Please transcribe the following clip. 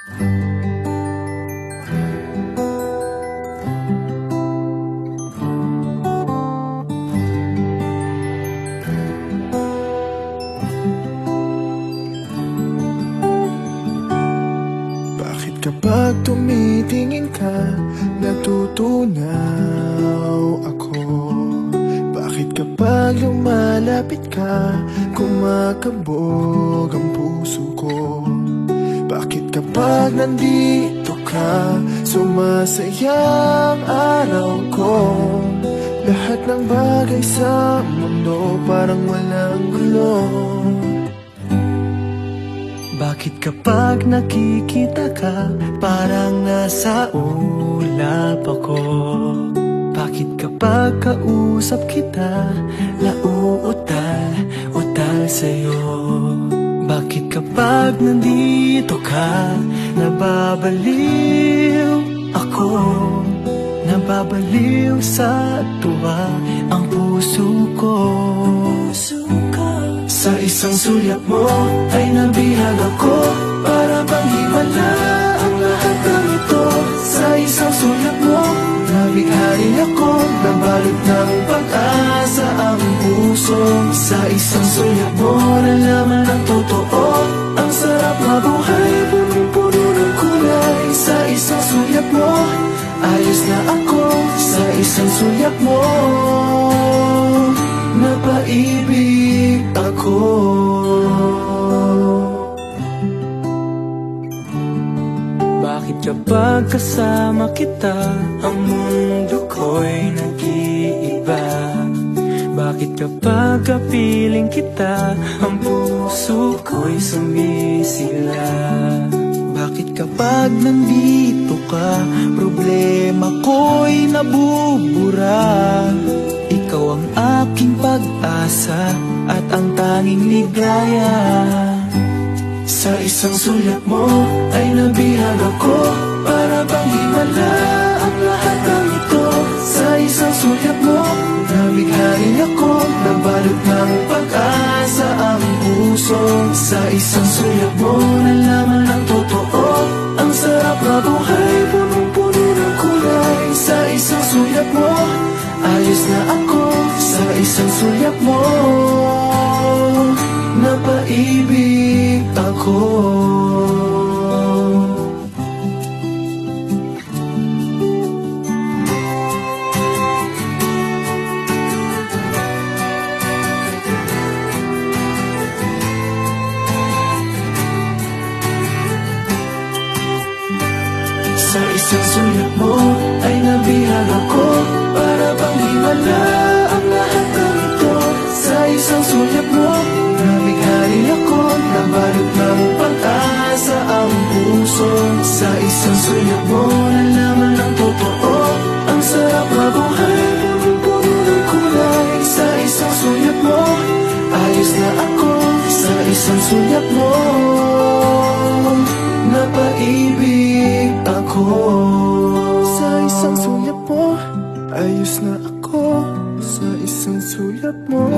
Bakit kapag tumitingin ka, natutunaw ako? Bakit kapag lumalapit ka, kumakabog ang puso ko? Bakit kapag nandito ka, sumasaya ang araw ko? Lahat ng bagay sa mundo parang walang gulo. Bakit kapag nakikita ka, parang nasa ulap ako? Bakit kapag kausap kita, nauutal-utal sa'yo? Bakit kapag nandito ka, nababaliw ako? Nababaliw sa tuwa ang puso ko. Sa isang sulyap mo ay nabihag ako, para bang himala ang lahat ng ito. Sa isang sulyap mo, nabighari ako, nabalot ng pag-asa ang puso. Sa isang sulyap mo, nalaman ang totoo, ang sarap mabuhay, punong-puno ng kulay. Sa isang sulyap mo, ayos na ako. Sa isang sulyap mo, napaibig ako. Bakit kapag kasama kita, ang mundo ko'y nag-iiba? Bakit kapag kapiling kita, ang puso ko'y sumisila? Bakit kapag nandito ka, problema ko'y nabubura? Ikaw ang aking pag-asa at ang tanging ligaya. Sa isang sulyap mo ay nabihag ako, para bang himala ang lahat ng ito. Sa isang sulyap mo, nabighari ako, nabalot ng pag-asa ang puso. Sa isang sulyap mo, nalaman ang totoo, ang sarap mabuhay, punong-puno ng kulay. Sa isang sulyap mo, ayos na ako. Sa isang sulyap mo, napaibig ako. Sa isang sulyap mo ay nabihag ako, para bang himala ang lahat ng ito. Sa isang sulyap mo, nabighari ako, nabalot ng pag-asa ang puso. Sa isang sulyap mo, nalaman ang totoo, ang sarap mabuhay, punong-puno ng kulay. Sa isang sulyap mo, ayos na ako. Sa isang sulyap mo, napaibig ako. Sa isang sulyap mo, ayos na ako. Sa isang sulyap mo,